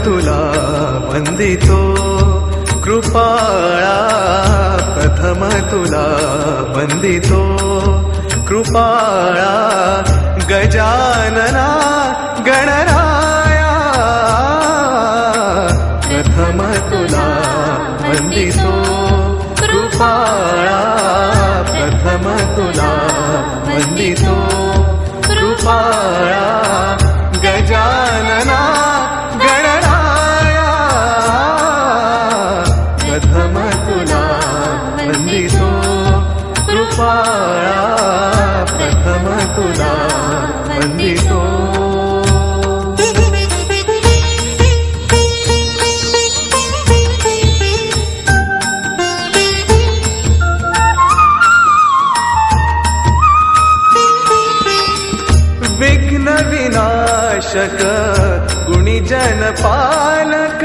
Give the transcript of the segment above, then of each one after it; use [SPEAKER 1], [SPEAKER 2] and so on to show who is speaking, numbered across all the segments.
[SPEAKER 1] तुला वंदितो कृपाळा, प्रथम तुला वंदितो कृपाळा, गजानना गणराया, प्रथम तुला वंदितो कृपाळा, प्रथम तुला वंदितो कृपाळा, गजानना गणराया, प्रथम तुला वंदितो कृपाळा, प्रथम तुला वंदितो. विघ्न विनाशक गुणीजन पालक,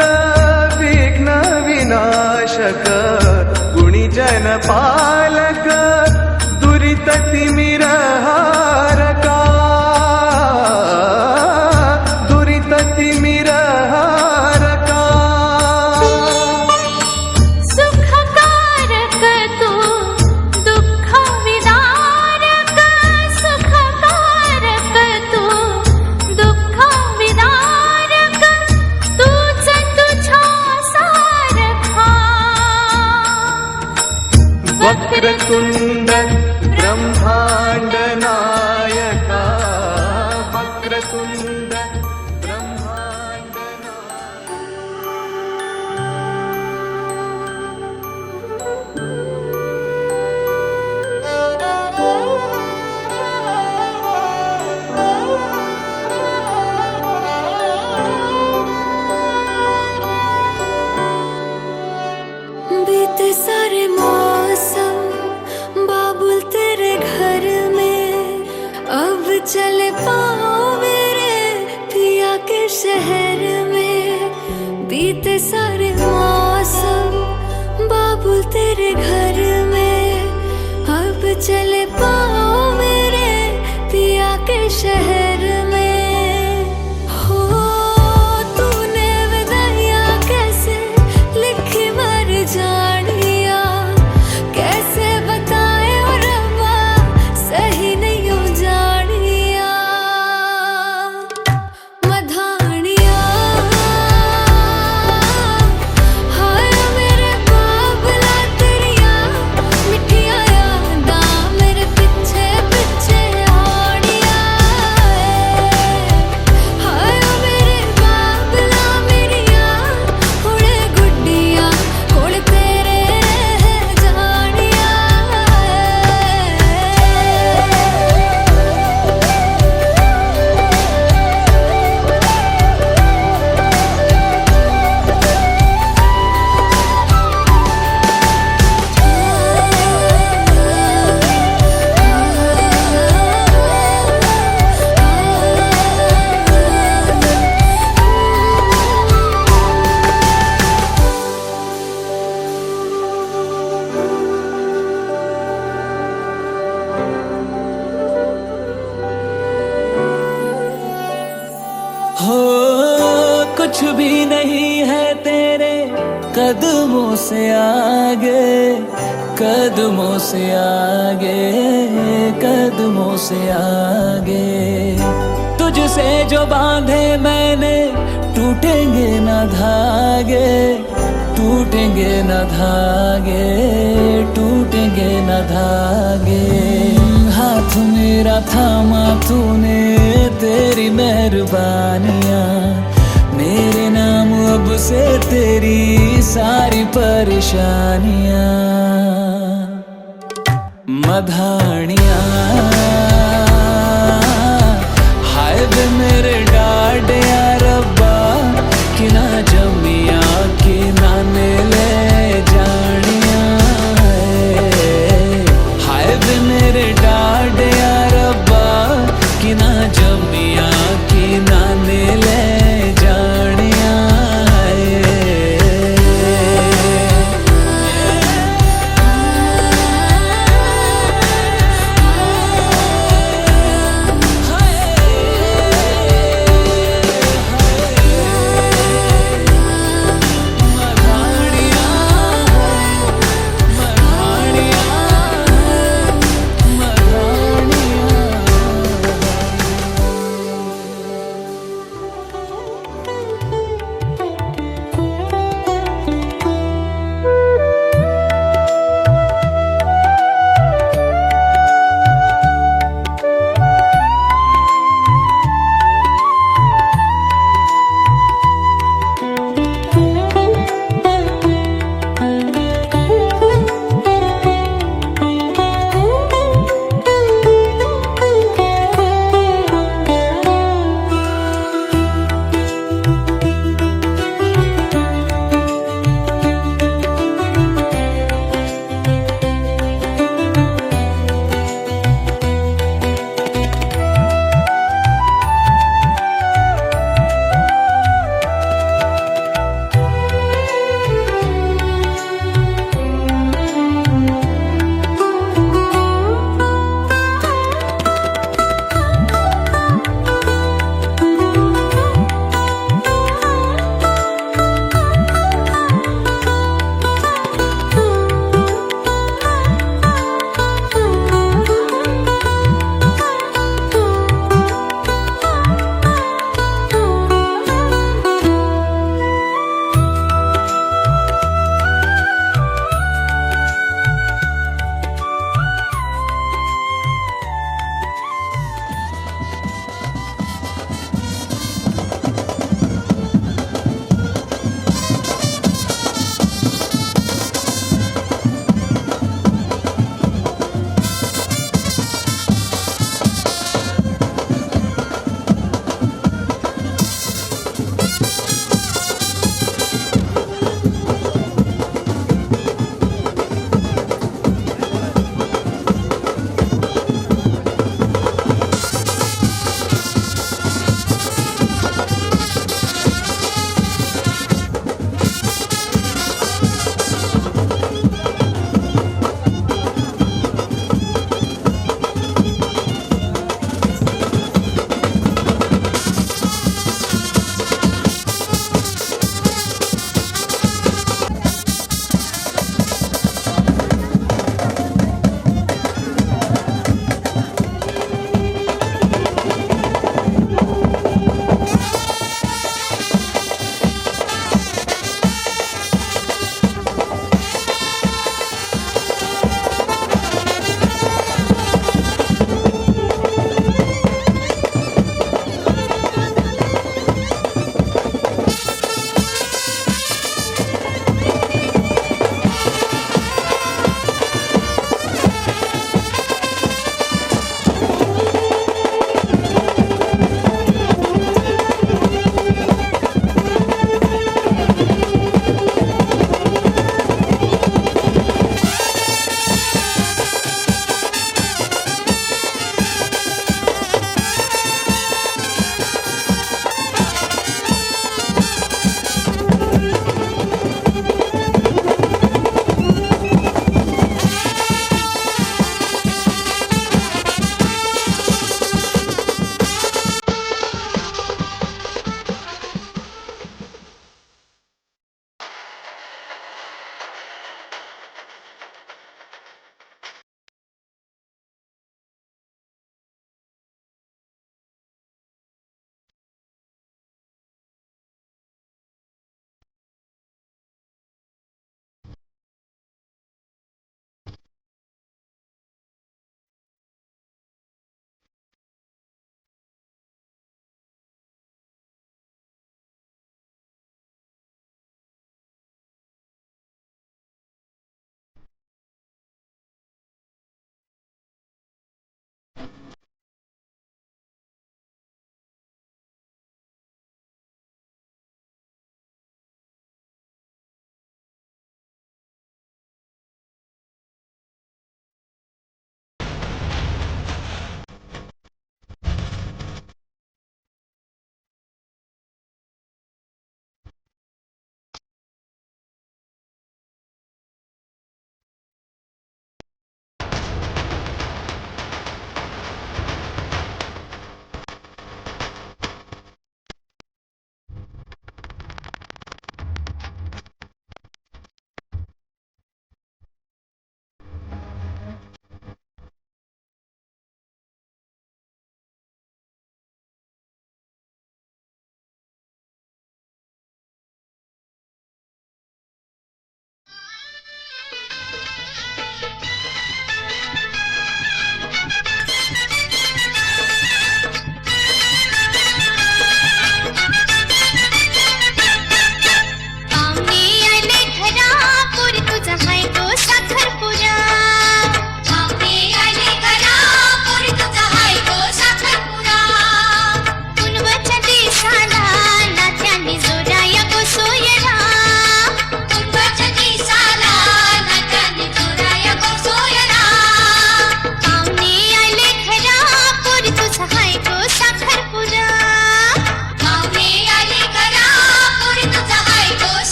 [SPEAKER 1] विघ्न विनाशक गुणीजन पालक, दुरित तिमिर हारका, दुरित तिमिर हारका,
[SPEAKER 2] सुखकारक तू दुःख विदारक, सुखकारक तू दुःख विदारक, तूच तुझ्या सारखा.
[SPEAKER 1] वक्रतुंड ब्रह्मांड नायका, वक्रतुंड ब्रह्मांड
[SPEAKER 2] बीते सारे मौसम बाबुल तेरे घर में, अब चले पाओ मेरे पिया के शहर में. बीते सारे मौसम बाबुल तेरे घर में, अब चले पाओ मेरे पिया के शहर में. हो तूने विदाइयां कैसे लिखी मर जानिया, कैसे बताए ओ रब्बा सही नहीं हो जानिया. मधानिया हाय मेरे बाबला तेरिया, मिठिया यादां मेरे पिछे पिछे आनिया. हाय मेरे बाबला मेरिया हुणे गुड्डिया कोल तेरे जानिया.
[SPEAKER 3] हो कुछ भी नहीं है तेरे कदमों से आगे, कदमों से आगे, कदमों से आगे. तुझसे जो बांधे मैंने टूटेंगे न धागे, टूटेंगे न धागे, टूटेंगे न धागे. हाथ मेरा थामा तूने, तेरी मेहरबानियां मेरे नाम अब से तेरी सारी परेशानियां. मधानियां हाय वे मेरे डाडिया रब्बा, कि ना जमिया कि ना ले जानिया. हाय वे मेरे डाडिया रब्बा, कि ना जमिया कि ना ले जानिया.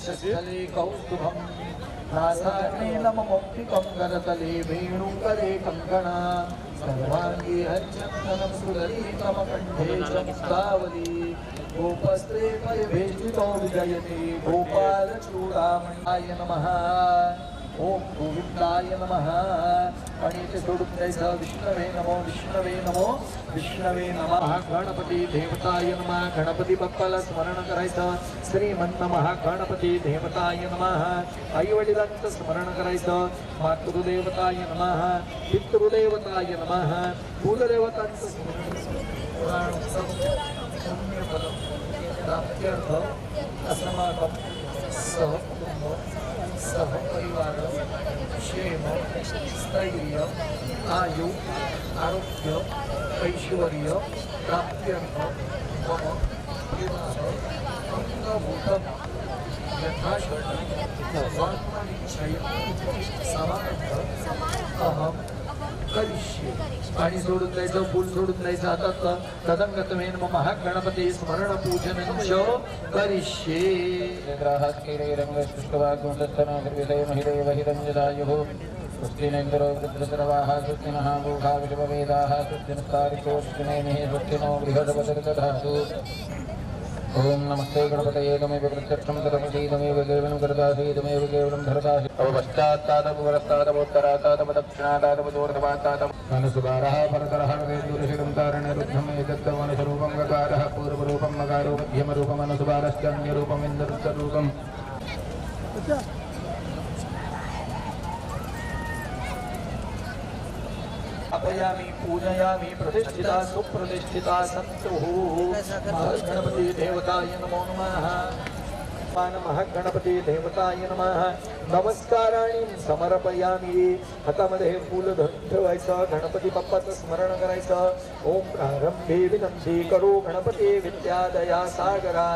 [SPEAKER 4] वक्षस्थले कौस्तुभं नासाग्ने नममौक्तिकं करतले वेणुकरे कङ्कणा सर्वाङ्गी हरिचन्दनं सुललितमकण्ठे च मुक्तावली गोपस्त्रे परिवेष्टितो विजयते गोपालचूडामण्याय नमः ओम गोविंदाय नमः आणि ते सोडून द्यायचं विष्णवे नमो विष्णवे नमो विष्णवे नमः गणपती देवताय नमः गणपती बाप्पाला स्मरण करायचं श्रीमंत महागणपती देवताय नमः आई वडिलांचं स्मरण करायचं मातृदेवताय नमः पितृदेवताय नमः कुलदेवतांचं स्मरण असमागम सहकुटुंब सहपरिवार क्षेम स्थैर्य आयु आरोग्य ऐश्वर्य प्राप्त्यर्थ मम विवाह अंगभूतम यथाशक्ती वाङ्मनिश्चय समारंभ अहम करिष्ये आणि सोडून द्यायचं फुल सोडून द्यायचं हातात तदंगतमेन महागणपती स्मरण पूजन करिष्ये
[SPEAKER 5] ग्राहात केरंग पुष्पवाग्मदत्तना निर्विदय महिदय वहिरंजदायुः स्वस्तिनेन्द्रो वृद्धसर्वाः स्वस्तिनः मूढा विश्ववेदाः स्वस्तिनस्तारिको स्वस्तिनेमिः स्वस्तिनो बृहस्पतिर्दधातु ओम नमस्ते गणपतये तमेव प्रत्यक्षं तदमसि तमेव केवलं करदासि तमेव केवलं धरदासि अवपश्चात्तादपूरस्तादमुत्तरात्तादमदक्षिणात्तादमनुसुभारः परतरः वेदुरशिरं तारणरुद्धम् एतद्वनस्वरूपं गकारः पूर्वरूपं मकारो मध्यमरूपमनुसुभारश्चान्यरूपम् इन्द्ररूपम्
[SPEAKER 4] अपयामि पूजयामि प्रतिष्ठिता सुप्रतिष्ठिता सन्तुः गणपति देवताय नमो नमः नमः गणपती देवताय नमः नमस्काराणि समर्पयामि हातामध्ये फूल धरून ठेवायचं गणपती बाप्पाचं स्मरण करायचं ओम प्रारंभे विनंती करू गणपती विद्यादया सागरा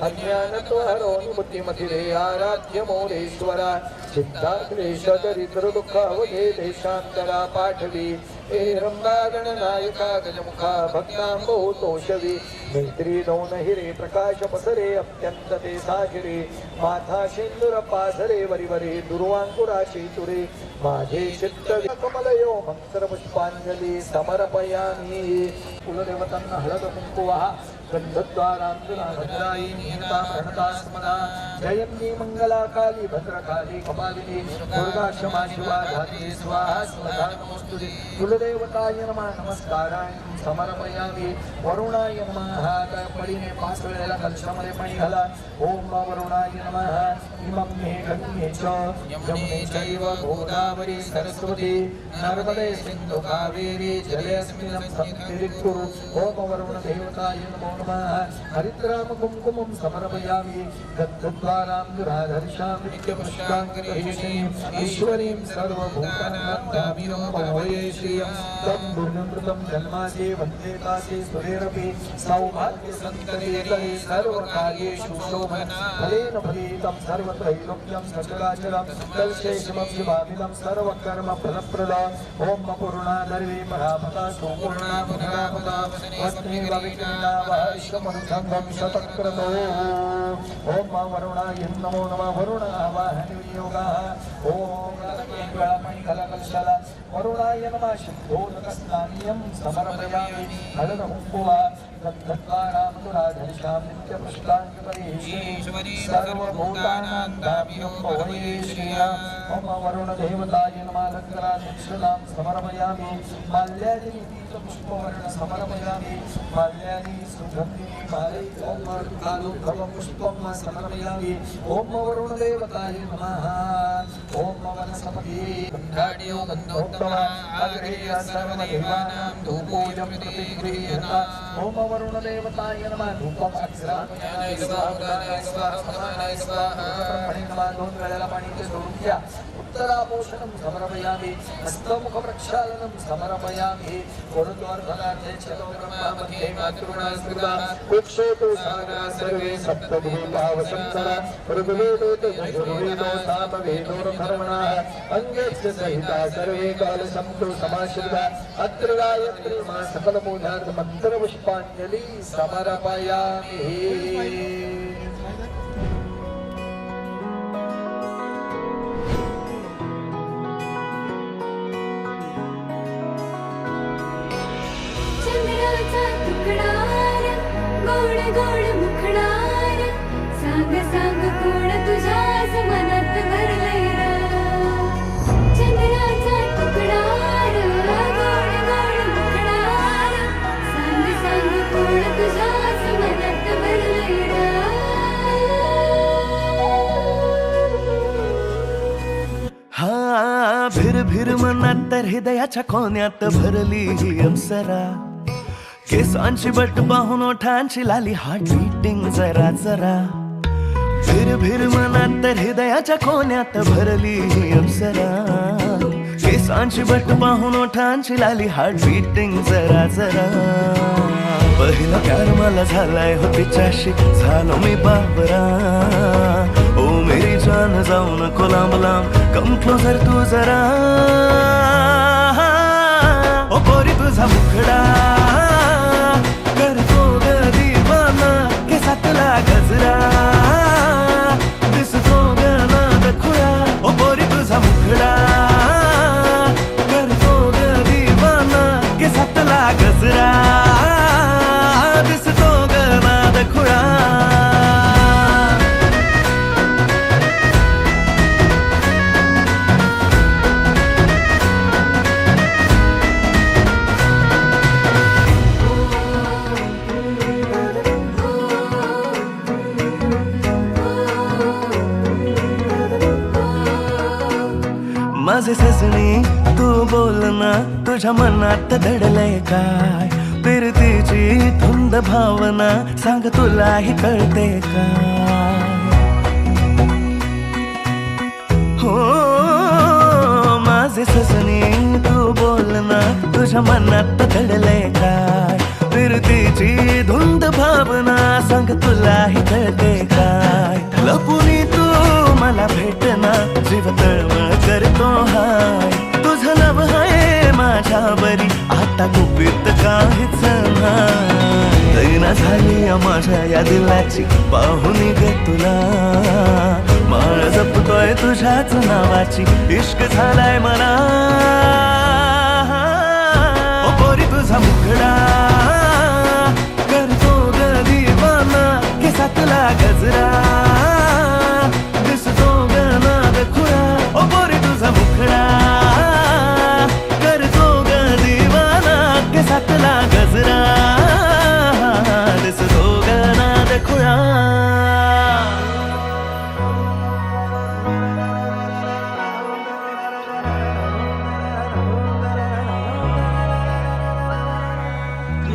[SPEAKER 4] अज्ञानत्वहरो निबुद्धिमतिरे आराध्य मोरेश्वरा चिंता क्लेश दरिद्र दुःख अवघे देशांतरा पाठवी हे रंबा गणनायका गजमुखा भक्तांबो तोषवी मैत्री दोन हिरे प्रकाश पसरे अत्यंत ते साजिरे माथा शेंदुर पाझरे वरिवरे दुर्वांकुराशी तुरे माझे चित्त कमलयो मंत्र पुष्पांजली समर्पयामि कुलदेवतांना हळद कुंकू वाहा गंधद्वारांतुना भद्राई नियता प्रणता स्मरा जयंती मंगला काली भद्रकाली कपालिनी दुर्गा क्षमा शिवा धात्री स्वाहा स्वधा नमोस्तुते कुलदेवताय नमः नमस्काराय समर्पयामि वरुणाय नमः पडीने 5 वेळेला कलशामध्ये पाणी घाला ओम वरुणाय नमः इमं मे गंगे च यमुने चैव गोदावरी सरस्वती नर्मदे सिंधु कावेरी जलेऽस्मिन् सन्निधिर्कुरु ओम वरुण देवताय नमो नमः हरिद्राम कुंकुमं समर्पयामि गन्धद्वारां दुराधर्षां नित्यपुष्टाङ्गरीषीं ईश्वरीं सर्वभूतानां दामिनं भवये श्रियं तं दुर्नमृतं जन्मादि वन्दे तासे सुरेरपि सौभाग्यसन्ततितले सर्वकार्येषु शोभना फलेन फलितं सर्वत्रैलोक्यं सचराचरं तल्शेषमभिभावितं सर्वकर्मफलप्रदम् ॐ पूर्णाधर्वे परापदा सुपूर्णा पुनरापदा वस्त्रेव विघ्ना वैश्वमनुसङ्गं शतक्रतो ॐ वरुणाय नमो नमः वरुणावाहनवियोगः ॐ गणपतिगणमणिकलकलशला वरुणाय नमः शुद्धोदकस्नानीयं समर्पयामि हलनमुक्त्वा गन्धद्वारामधुराधर्षां नित्यपुष्टाङ्गपरीश्वरी सर्वभूतानां दामिनं भवये श्रियम् ॐ वरुणदेवताय नमः लङ्कराध्यक्षतां समर्पयामि माल्यानि पुष्पवर्ण समर्पयामि माल्यानि सुगन्धिनि मालै ॐ कालोद्भवपुष्पं समर्पयामि ॐ वरुणदेवताय नमः ॐ वनस्पति गन्धाढ्यो गन्धोत्तमः अग्रेय सर्वदेवानां धूपोऽयं प्रतिगृह्यता ॐ वरुणदेवताय नमः धूपम् अग्रामयामि स्वाहा स्वाहा नमः 2 वेळेला पाणी ते सोडून द्या उत्तरापोषणं समर्पयामि हस्तमुख प्रक्षालनं समर्पयामि गुरुद्वारभगार्थे चलो ब्रह्मा मध्ये मातृणा स्मृता कुक्षेतु सागरा सर्वे सप्तभूता वसन्तरा ऋग्वेदो यजुर्वेदो सामवेदो धर्मणः अंगस्य सहिता सर्वे कालसंतो समाश्रिता अत्र गायत्री मा सकलमूलार्थ मंत्रपुष्पाञ्जलि समर्पयामि
[SPEAKER 1] तर हृदयाच्या कोण्यात भरली ही अप्सरा. केसांची बट पाहून ओठांची लाली हार्ट बीटिंग जरा जरा. फिर फिर मनात तर हृदयाच्या कोण्यात भरली ही अप्सरा. केसांची बट पाहून ओठांची लाली हार्ट बीटिंग जरा जरा. पहिला प्यार मला झालाय हो तिच्याशी झालो मी बाबरा. ओ मेरी जान जाऊ नको लांब लांब कम क्लोजर तू जरा. ओ पोरी तुझा मुखडा करतो ग दिवाना केसातला गजरा. दिसतो ग नाद खुळा. ओ पोरी तुझा मुखडा करतो ग दिवाना केसातला गजरा. दिसतो ग नाद खुळा. माझे सजणी तू बोल ना तुझ्या मनात दडलंय काय. फिरतीची धुंद भावना सांग तुलाही कळते का. हो माझे सजणी तू बोल ना तुझ्या मनात दडलंय काय. फिरतीची धुंद भावना सांग तुलाही कळते काय. लपुनी तू मला भेटना जीव तळमळ करतो हाय. तुझं लव हाय माझ्या बरी आता गुपित काहीच नाही. दैना झाली माझ्या या दिलाची पाहुनी ग तुला. माळ जपतोय तुझ्याच नावाची इश्क झालाय मला. ओ पोरी तुझा मुखडा करतो ग दिवाना केसातला गजरा. दिसतो ग नाद खुळा. ओ पोरी तुझा मुखडा करतो ग दिवाना केसातला गजरा. दिसतो ग नाद खुळा.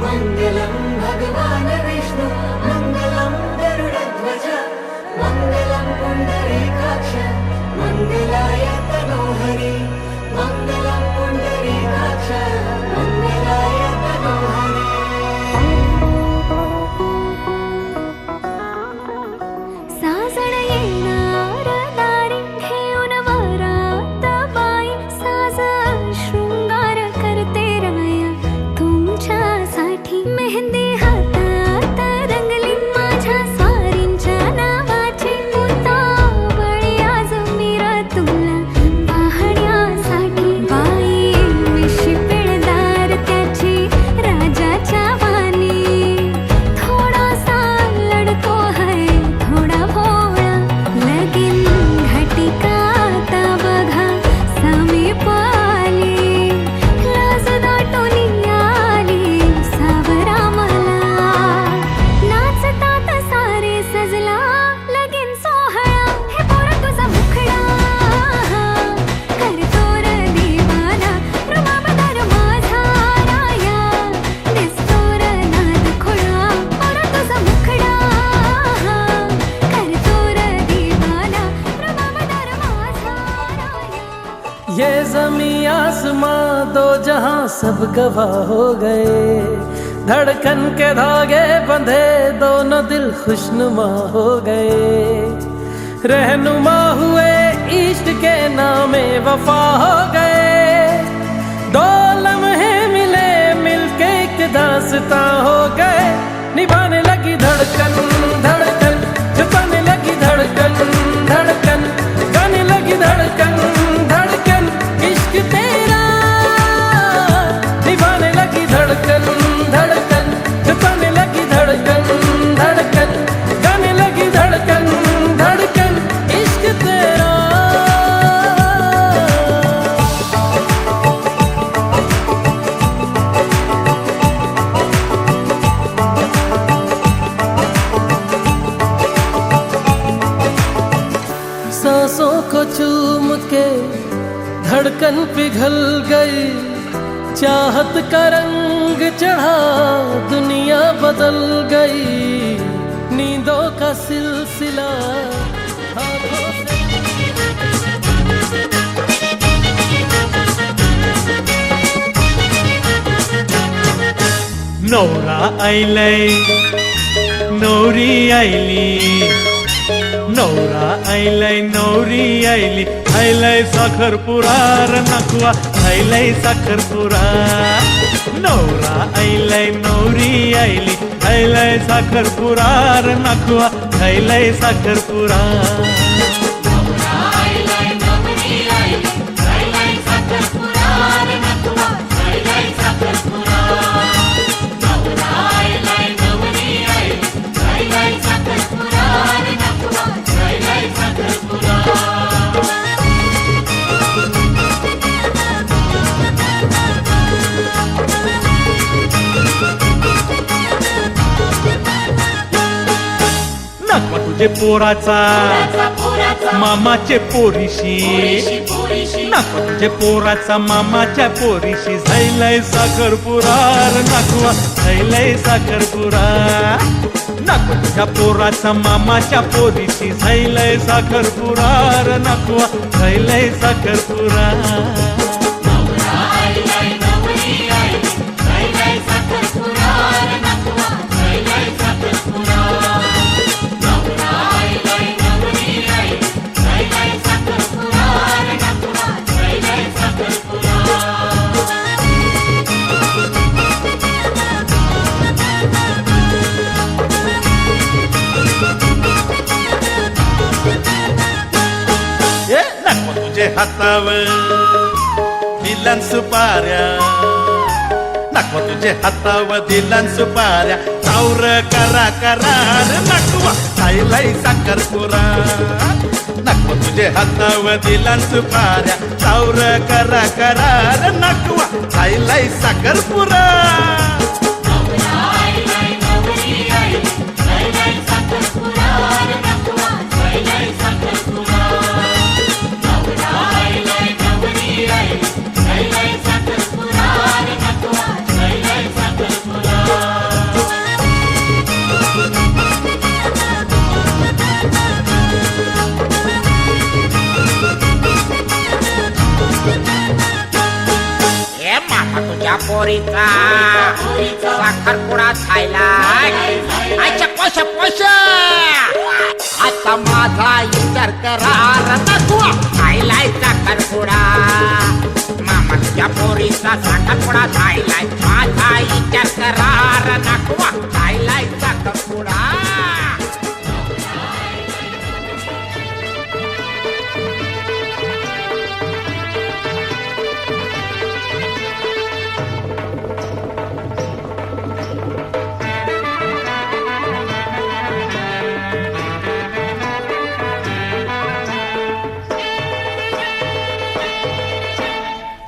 [SPEAKER 6] मङ्गलं भगवान् विष्णु मङ्गलं गरुडध्वज मङ्गलं पुण्डरीकाक्ष मङ्गलाय तनोहरि. मङ्गलं पुण्डरीकाक्ष मङ्गलाय तनोहरि.
[SPEAKER 2] साजण येणार दारी घेऊन वरात बाई. साज शृंगार करते राया तुमच्यासाठी. मेहंदी हातात रंगली माझ्या स्वारींच्या नावाची. उतावळी आज मीरा तुला पाहण्यासाठी. बाई विशी पिळदार त्याची राजाच्या वाणी. थोडासा लढतो है थोडा भोळा. लगीन घटिका आता बघा समीप आली. लाज दाटून आली सावरा मला. नाचतात सारे सजला लगीन सोहळा. हे पोरा तुझा मुखडा करतो र दिवाना. रुबाबदार माझा राया दिसतो र नाद खुळा. पोरा तुझा मुखडा करतो र दिवाना. रुबाबदार माझा राया.
[SPEAKER 3] ये ज़मीं आसमां दो जहां सब गवाह हो गए. धड़कन के धागे बंधे दोनों दिल खुशनुमा हो गए. रहनुमा हुए इश्क के नामे वफा हो गए. दो लम्हे मिले मिलके एक दास्तां हो गए. निभाने लगी धड़कन धड़कन छुपाने लगी धड़कन धड़कन. गाने लगी धड़कन धड़कन इश्क तेरा. निभाने लगी धड़कन धड़कन छुपाने लगी धड़कन धड़कन. गाने लगी धड़कन धड़कन इश्क तेरा. सांसों को चूम के धड़कन पिघल गई, चाहत का रंग चढ़ा, दुनिया बदल गई, नींदों का सिलसिला हाथों से।
[SPEAKER 7] नवरा आइलै नौरी आइली, नवरा आइलै नौरी आइली, आइलै साखरपुरा र नकुवा, आइलै साखरपुरा। नवरा आइलै नौरी आइली, आइलै साखरपुरा र नकुवा, आइलै साखरपुरा। नकवा तुझे पोराचा मामाचे पोरीशी, नकवा तुझे पोराचा मामाच्या पोरीशी, झैलय साखरपुरा र नकवा, झैलय साखरपुरा। नकवा तुझ्या पोराचा मामाच्या पोरीशी, झैलय साखरपुरा र नकवा, झैलय साखरपुरा। नकवा तुझे हातावर दिलन सुपाऱ्या, नकवा तुझे हातावर दिलन सुपाऱ्या, चावर करा करार नकवा, खायलाय साखरपुरा। नकवा तुझे हातावर दिलन सुपाऱ्या, चावर करा करार नकवा, खायलाय साखरपुरा।
[SPEAKER 8] तुझ्या पोरीचा साखरपुडा खायला आयच्या कोशा कोशा, आता माझा विचार करा नकुवा, खायलाय साखरपुडा। मामा तुझ्या पोरीचा साखरपुडा खायलाय, माझा विचार करा नकुवा, खायलाय साखरपुडा।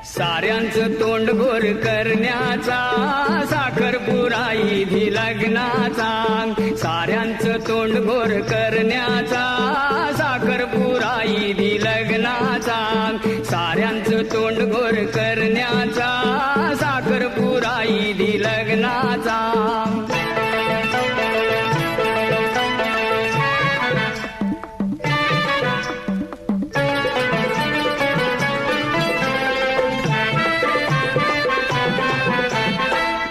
[SPEAKER 9] साऱ्यांचं तोंड गोर करण्याचा, साखरपुडा इधी लग्नाचा, साऱ्यांचं तोंड गोर करण्याचा, साखरपुडा इधी लग्नाचा, साऱ्यांचं तोंड गोर करण्याचा, साखरपुडा इधी लग्नाचा।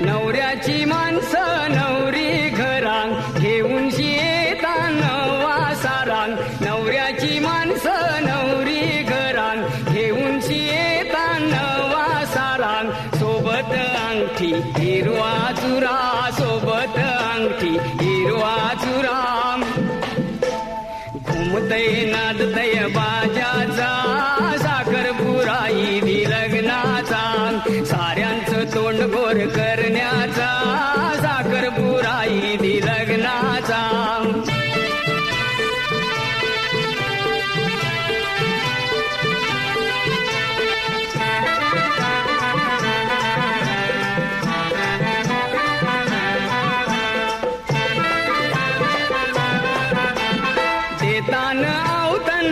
[SPEAKER 9] नवऱ्याची माणसं नवरी घरांग घेऊन येता नवा सारांग, नवऱ्याची माणसं नवरी घरांग घेऊन येता नवा सारांग, सोबत अंगठी हिरवा चुरा, सोबत अंगठी हिरवा चुरा, घुमतय नादतय बाजाचा, साखरपुडा इधी लग्नाचा, साऱ्यांचं तोंड गोर करण्याचा, साखरपुडा इधी लग्नाचा। देतान आवतन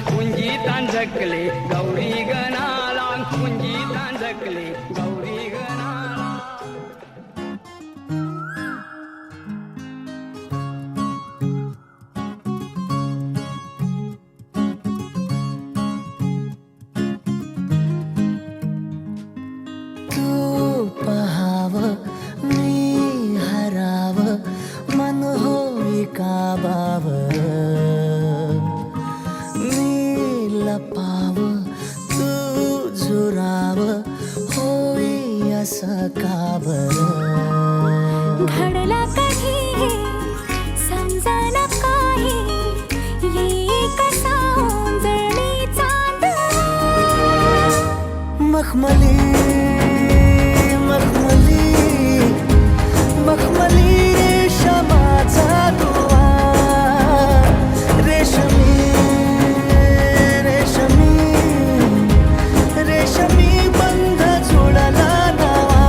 [SPEAKER 9] कुंजितान झकले गौरी गणाला कुंजितान झकले गौरी गणाला
[SPEAKER 6] तू पहाव मी हराव मन होई काबाव मी लपाव तू झुराव होई असं का बरं
[SPEAKER 2] घडला कधी हे समजना काही ये कसा ओंजळी चांद
[SPEAKER 6] मखमली मखमली मखमली रेशमाचा दुवा रेशमी रेशमी रेशमी बंध जुळला नवा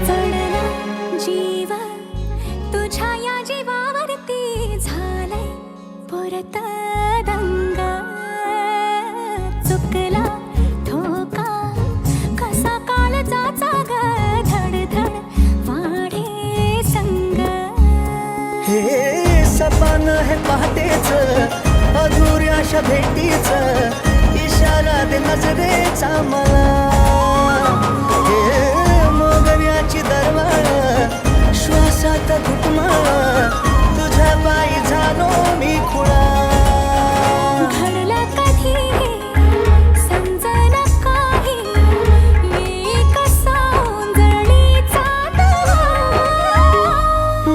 [SPEAKER 2] जडला जीव तुझ्या या जीवावरती झालंय परत दंग चुकला ठोका कसा कालचाचा ग धडधड वाढे संग
[SPEAKER 6] हे सपान हे पहाटेच अधुऱ्याशा भेटीच इशारा दे नजरेचा मला हे मोगऱ्याची दरवाळ श्वासात घुटमाळ तुझ्या पायी झालो मी खुळा
[SPEAKER 2] घडला कधी हे समजना काही ये कसा ओंजळीचा दवा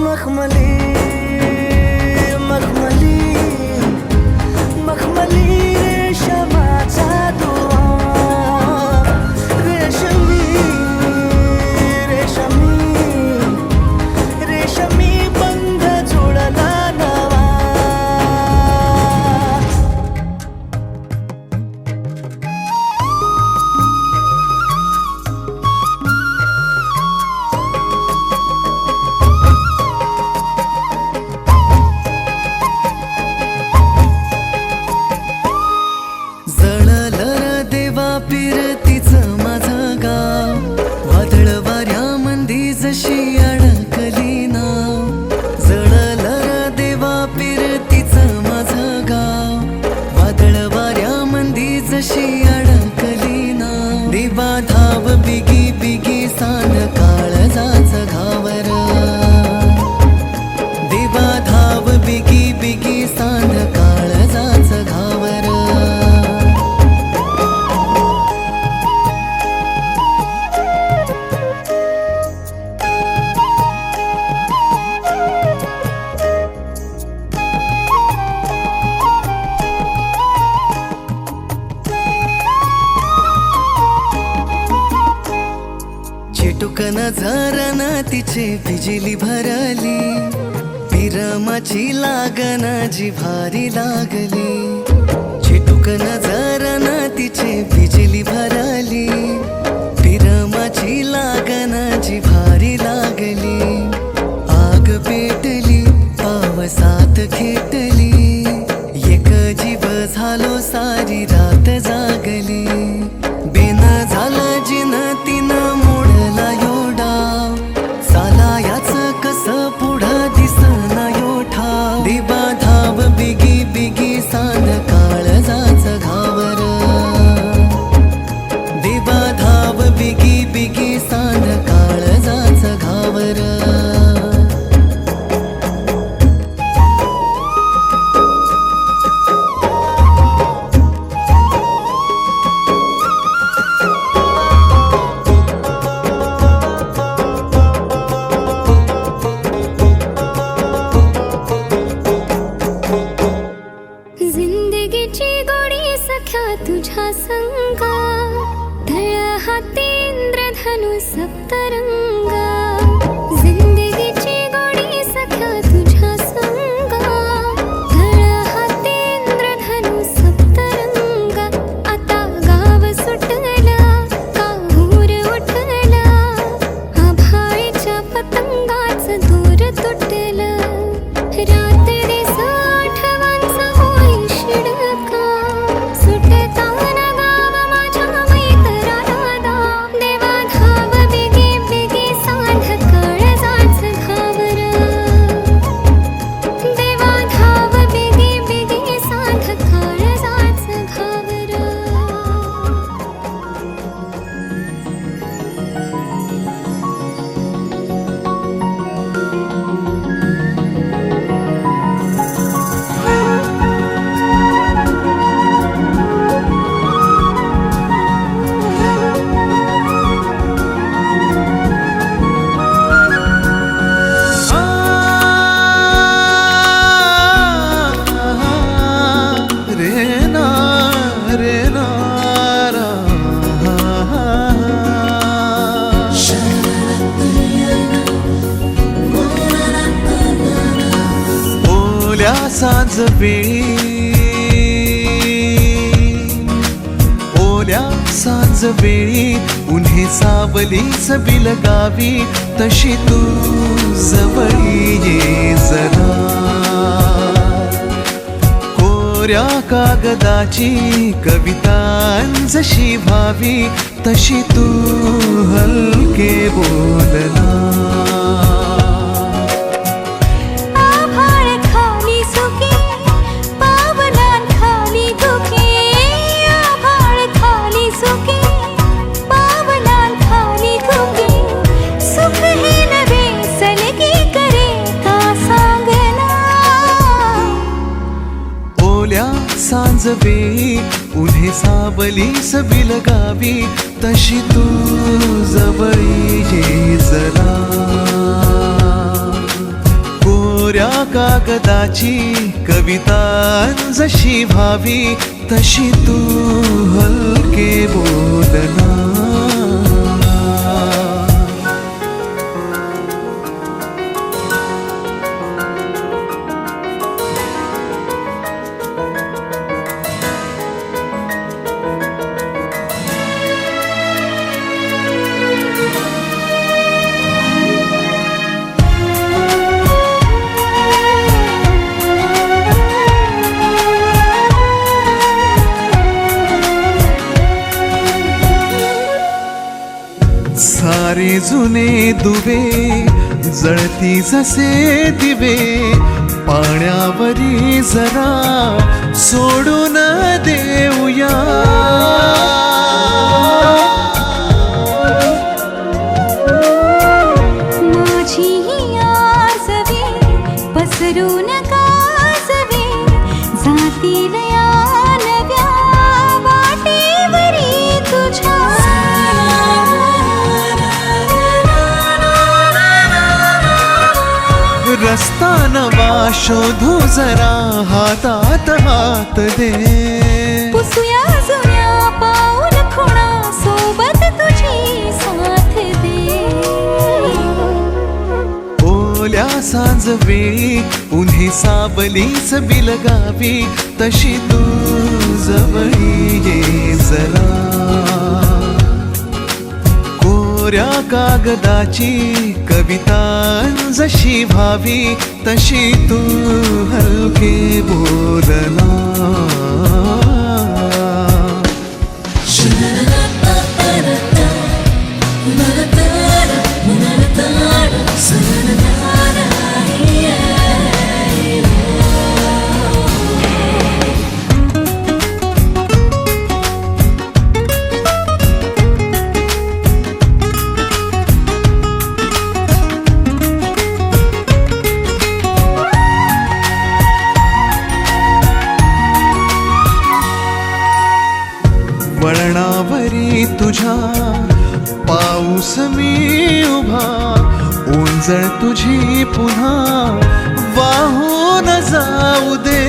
[SPEAKER 6] मखमली मखमली मखमली रेशमाचा दुवा रेशमी रेशमी रेशमी बंध जुळला नवा जळलं र देवा पिरतीचं माझं गाव वादळ वाऱ्यामंदी जशी अडकली नाव जळलं र देवा पिरतीचं माझं गाव वादळ वाऱ्यामंदी जशी अडकली नाव देवा धाव बिगी बिगी सान काळजाच घावर देवा धाव बिगी बिगी सान काळजाच घावर चिटुकन झरन तिचे बिजली भरली विरमाची लागन जिव्हारी लागली चिटुकन झरन तिचे बिजली भरली विरमाची लागन जिव्हारी लागली आग पेटली पावसात खेटली एक जीव झालो सारी रात जागली बेन झालं जिन तिनं मोडला योडा साला याच कस पुढं दिसना योठा देवा धाव बिगी बिगी सान काळजाच घावर देवा धाव बिगी बिगी सान काळजाच घावर
[SPEAKER 2] सख्या तुझ्या संगा तळ हातेंद्रधनु सप्तरंगा जिंदगीची गोडी सख्या तुझ्या संगा तळ हातेंद्रधनु सप्तरंगा आता गाव सुटला काहूर उठला आभाळीच्या पतंगाचं दूर तुटलं रात्री आठवांचा होई शिडका सुटताना गाव माझ्या मैतराला देवा धाव बेगी बेगी सांध काळजाच घावर देवा धाव बेगी बेगी सांध काळजाच घावर
[SPEAKER 1] रे ना रे ना रा. ओल्या सांज वेळी ओल्या सांज वेळी उन्हे सावलीच बिलगावी तशी तू जवळी ये जरा कोऱ्या कागदाची कविता जशी व्हावी तशी तू हलके बोलना
[SPEAKER 2] आभाळ खाली सुके पावलां खाली धुके आभाळ खाली सुके पावलां खाली धुके सुख हे नवे सलगी करे का सांगना
[SPEAKER 1] ओल्या सांज वेळी उन्हे सावलीस बिलगावी तशी तू जवळी ये जरा कोऱ्या कागदाची कविता जशी व्हावी तशी तू हलके बोलना सारे जुने दुवे जळती जसे दिवे पाण्यावरी जरा सोडून देऊया
[SPEAKER 2] माझी ही आसवे पसरून कासवे जातील या नव्या वाटेवरी तुझ्या
[SPEAKER 1] रस्ता नवा शोधू जरा हातात हात दे
[SPEAKER 2] पुसूया जुन्या पाऊल खुणा सोबत तुझी साथ दे
[SPEAKER 1] ओल्या सांज वेळी उन्हे सावलीच बिलगावी तशी तू जवळी ये जरा कोऱ्या कागदाची कविता जशी व्हावी तशी तू हलके बोलना वळणावरी तुझ्या पाऊस मी उभा ओंजळ तुझी पुन्हा वाहून जाऊ दे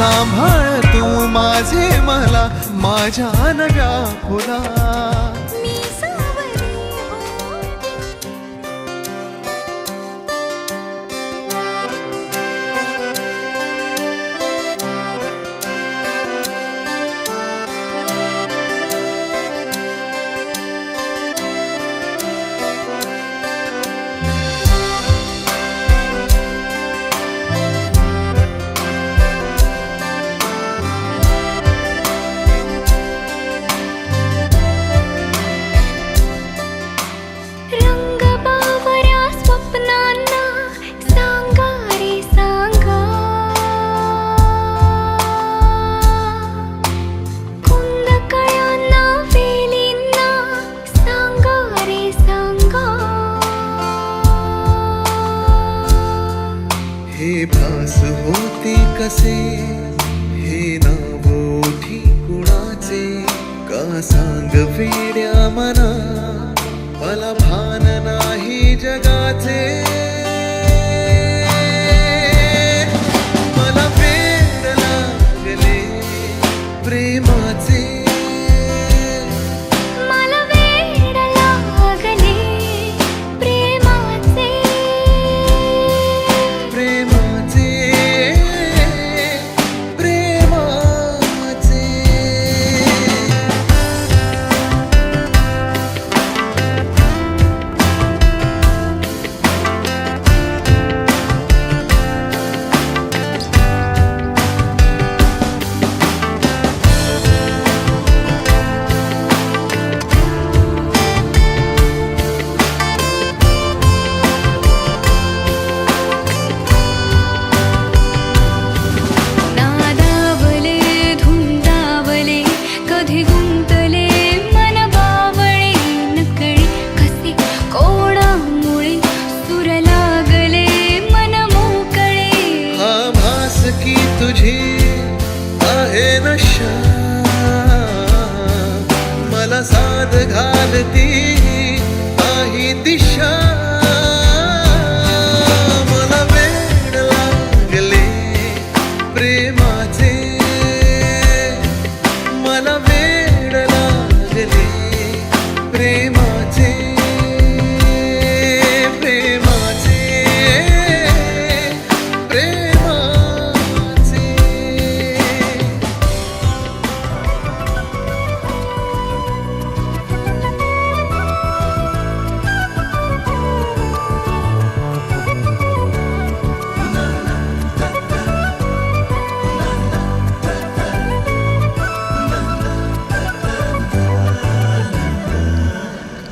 [SPEAKER 6] सांभाळ तू माझे मला माझ्या नव्या फुला
[SPEAKER 2] मी सावरी हो रंग बावऱ्या स्वप्नांना सांगा रे सांगा कुंद कळ्यांना वेलींना सांगा रे सांगा
[SPEAKER 6] हे भास होते कसे हे नाव ओठी कुणाचे का सांग वेड्या मना मला भान नाही जगाचे मला वेड लागले प्रेमाचे
[SPEAKER 2] मला वेड लागले प्रेमाचे
[SPEAKER 6] प्रेमाचे प्रेमाचे
[SPEAKER 2] नादावले धुंदावले कधी गुंतले मन बावळे नकळी कसे कोणामुळे सूर लागले मन मोकळे
[SPEAKER 6] हा भास की तुझी आहे नशा मला साध घालती आहे दिशा मला वेड लागले प्रेमाचे मला वेड लागले प्रेमाचे प्रेमाचे प्रेमाचे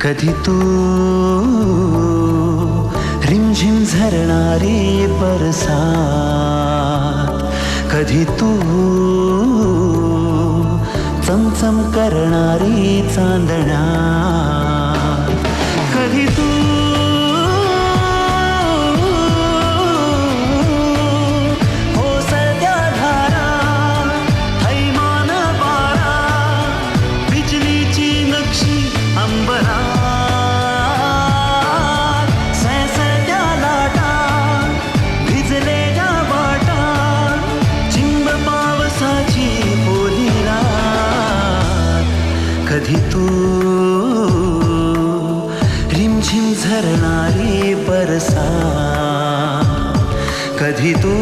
[SPEAKER 1] कधी तू रिमझिम झरणारी बरसात कधी तू चमचम करणारी चांदण्या कधी तू ओसळत्या धारा हैमान वारा बिजलीची नक्षी अंबरात सळसळत्या लाटा भिजलेल्या वाटा चिंब पावसाची ओली रात कधी तू रिमझिम झरणारी बरसात कधी तू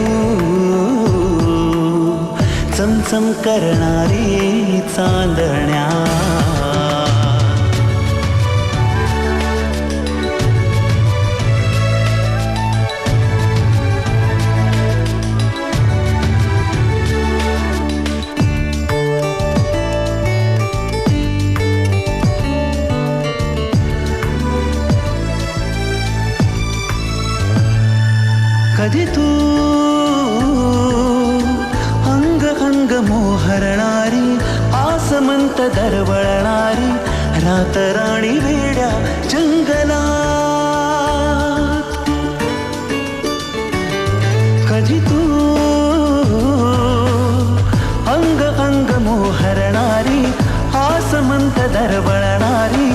[SPEAKER 1] चमचम करणारी चांदण्या कधी तू अंग अंग मोहरणारी आसमंत दरवळणारी रातराणी वेड्या जंगलात कधी तू अंग अंग मोहरणारी आसमंत दरवळणारी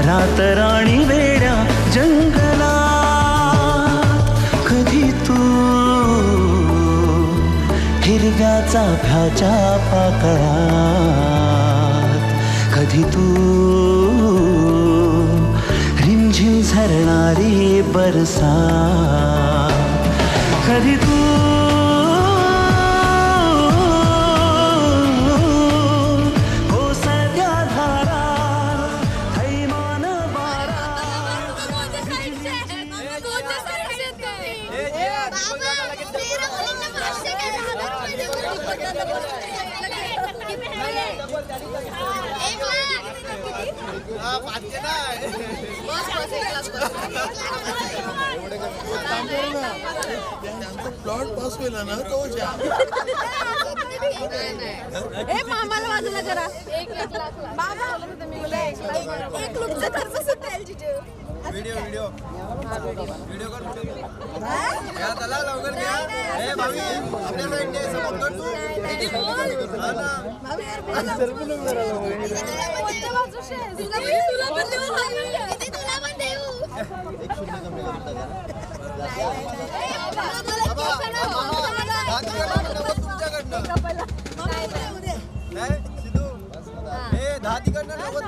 [SPEAKER 1] रातराणी वेड्या जंगलात कधी तू हिरव्या चाफ्याच्या पाकळात कधी तू रिमझिम झरणारी बरसात कधी तू ओसरत्या धारा थैमान वारा
[SPEAKER 6] प्लॉट पास होईल ना तो
[SPEAKER 2] मामाला वाजला जरा 1 लाख बाबा एक लुकचा खर्च सुद्धा एलजीचे
[SPEAKER 6] व्हिडिओ कर या चला लवकर घ्या ए भावी आपल्या साईडने समोर कर तू हा ना
[SPEAKER 2] भाभी यार सेल्फी लो जरा कोणत्या बाजूचे तुला पण देऊ किती तुला पण देऊ
[SPEAKER 6] 1 शून्य कमी करता का तुमच्याकडनं नाही सिद्धू 10 तिकडनं नको